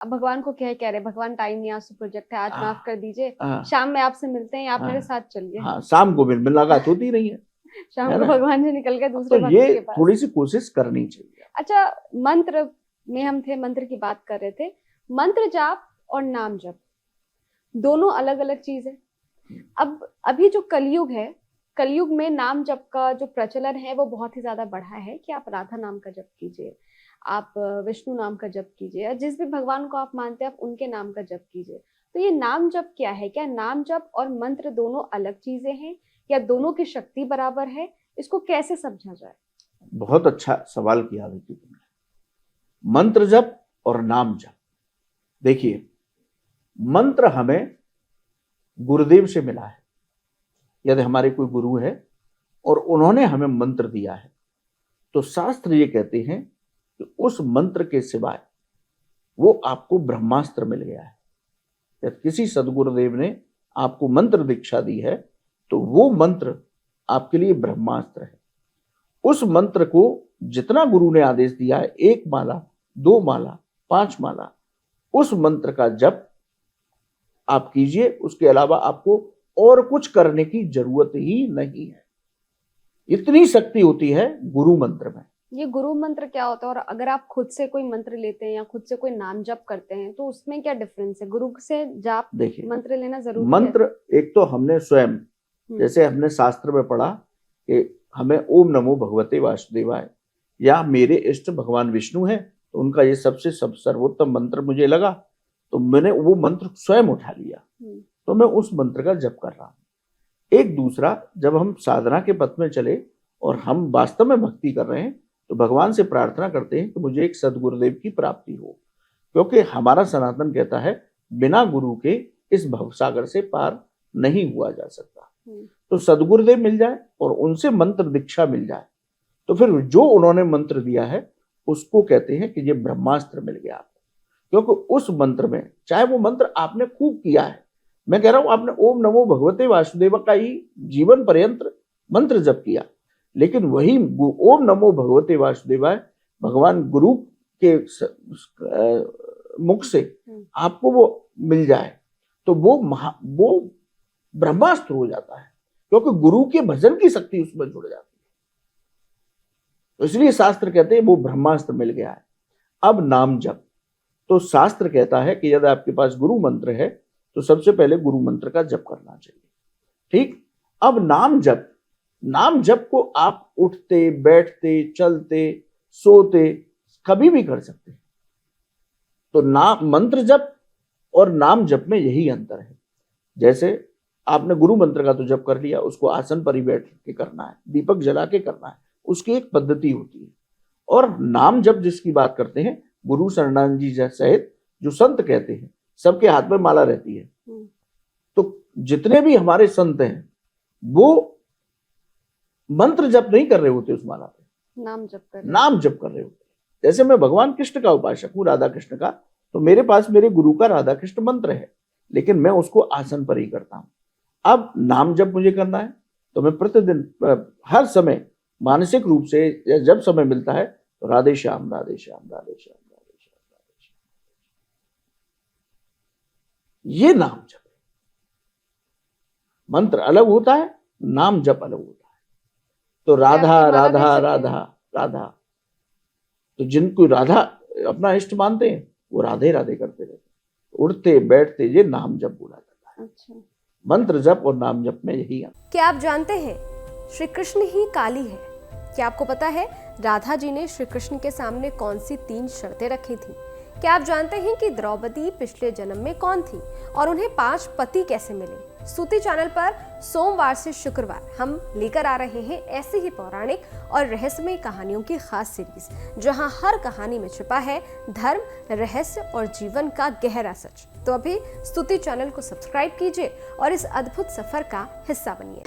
अब भगवान को क्या कह रहे, भगवान टाइम नहीं, आज तो प्रोजेक्ट है, आज माफ कर दीजिए, हाँ, शाम में आपसे मिलते हैं, आप मेरे हाँ, साथ चलिए। हाँ, शाम को मुलाकात होती नहीं है शाम है को ना। भगवान जी निकल गए तो दूसरे भक्त ये के पास। थोड़ी सी कोशिश करनी चाहिए। अच्छा, मंत्र में हम थे, मंत्र की बात कर रहे थे। मंत्र जाप और नाम जप दोनों अलग अलग चीज है। अब अभी जो कलयुग है, कलयुग में नाम जप का जो प्रचलन है वो बहुत ही ज्यादा बढ़ा है कि आप राधा नाम का जप कीजिए, आप विष्णु नाम का जप कीजिए, या जिस भी भगवान को आप मानते हैं आप उनके नाम का जप कीजिए। तो ये नाम जप क्या है? क्या नाम जप और मंत्र दोनों अलग चीजें हैं, या दोनों की शक्ति बराबर है? इसको कैसे समझा जाए? बहुत अच्छा सवाल किया बेटी तुमने। मंत्र जप और नाम जप, देखिए, मंत्र हमें गुरुदेव से मिला है। यदि हमारे कोई गुरु है और उन्होंने हमें मंत्र दिया है, तो शास्त्र ये कहते हैं कि उस मंत्र के सिवाय वो आपको ब्रह्मास्त्र मिल गया है। यदि किसी सदगुरुदेव ने आपको मंत्र दीक्षा दी है तो वो मंत्र आपके लिए ब्रह्मास्त्र है। उस मंत्र को जितना गुरु ने आदेश दिया है, 1 माला, 2 माला, 5 माला, उस मंत्र का जप आप कीजिए। उसके अलावा आपको और कुछ करने की जरूरत ही नहीं है। इतनी शक्ति होती है गुरु मंत्र में। ये गुरु मंत्र क्या होता है, और अगर आप खुद से कोई मंत्र लेते हैं या खुद से कोई नाम जप करते हैं तो उसमें क्या डिफरेंस है? गुरु से जाप देखिए, मंत्र लेना जरूरी मंत्र है? एक तो हमने स्वयं, जैसे हमने शास्त्र में पढ़ा कि हमें ओम नमो भगवते वासुदेवाय, या मेरे इष्ट भगवान विष्णु हैं, तो उनका ये सबसे सर्वोत्तम मंत्र मुझे लगा, तो मैंने वो मंत्र स्वयं उठा लिया, तो मैं उस मंत्र का जप कर रहा हूं। एक दूसरा, जब हम साधना के पथ में चले और हम वास्तव में भक्ति कर रहे हैं तो भगवान से प्रार्थना करते हैं कि मुझे एक सदगुरुदेव की प्राप्ति हो, क्योंकि हमारा सनातन कहता है बिना गुरु के इस भवसागर से पार नहीं हुआ जा सकता। तो सदगुरुदेव मिल जाए और उनसे मंत्र दीक्षा मिल जाए, तो फिर जो उन्होंने मंत्र दिया है उसको कहते हैं कि ये ब्रह्मास्त्र मिल गया आपको। क्योंकि उस मंत्र में, चाहे वो मंत्र आपने खूब किया है, मैं कह रहा हूं आपने ओम नमो भगवते वासुदेव का ही जीवन पर्यंत मंत्र जप किया, लेकिन वही ओम नमो भगवते वासुदेवाय भगवान गुरु के मुख से आपको वो मिल जाए तो वो ब्रह्मास्त्र हो जाता है, क्योंकि गुरु के भजन की शक्ति उसमें जुड़ जाती है। तो इसलिए शास्त्र कहते हैं वो ब्रह्मास्त्र मिल गया है। अब नाम जप, तो शास्त्र कहता है कि यदि आपके पास गुरु मंत्र है तो सबसे पहले गुरु मंत्र का जप करना चाहिए। ठीक। अब नाम जप, नाम जप को आप उठते बैठते चलते सोते कभी भी कर सकते हैं। तो नाम मंत्र जप और नाम जप में यही अंतर है। जैसे आपने गुरु मंत्र का तो जप कर लिया, उसको आसन पर ही बैठ के करना है, दीपक जला के करना है, उसकी एक पद्धति होती है। और नाम जप जिसकी बात करते हैं, गुरु शरणानंद जी सहित जो संत कहते हैं, सबके हाथ में माला रहती है। तो जितने भी हमारे संत हैं वो मंत्र जप नहीं कर रहे होते, उस माला पे नाम जप कर रहे होते। जैसे मैं भगवान कृष्ण का उपासक हूं, राधा कृष्ण का, तो मेरे पास मेरे गुरु का राधा कृष्ण मंत्र है, लेकिन मैं उसको आसन पर ही करता हूं। अब नाम जप मुझे करना है तो मैं प्रतिदिन हर समय मानसिक रूप से जब समय मिलता है तो राधे श्याम राधे श्याम राधे श्याम राधे श्याम राधे श्याम, ये नाम जप है। मंत्र अलग होता है, नाम जप अलग होता है। तो राधा राधा राधा राधा, तो जिनको राधा अपना इष्ट मानते हैं वो राधे राधे करते रहते, उठते बैठते ये नाम जप बोला जाता है। अच्छा। मंत्र जप और नाम जप में यही है। क्या आप जानते हैं श्री कृष्ण ही काली है? क्या आपको पता है राधा जी ने श्री कृष्ण के सामने कौन सी 3 शर्तें रखी थी? क्या आप जानते हैं कि द्रौपदी पिछले जन्म में कौन थी और उन्हें 5 पति कैसे मिले? स्तुति चैनल पर सोमवार से शुक्रवार हम लेकर आ रहे हैं ऐसी ही पौराणिक और रहस्यमय कहानियों की खास सीरीज, जहां हर कहानी में छुपा है धर्म, रहस्य और जीवन का गहरा सच। तो अभी स्तुति चैनल को सब्सक्राइब कीजिए और इस अद्भुत सफर का हिस्सा बनिए।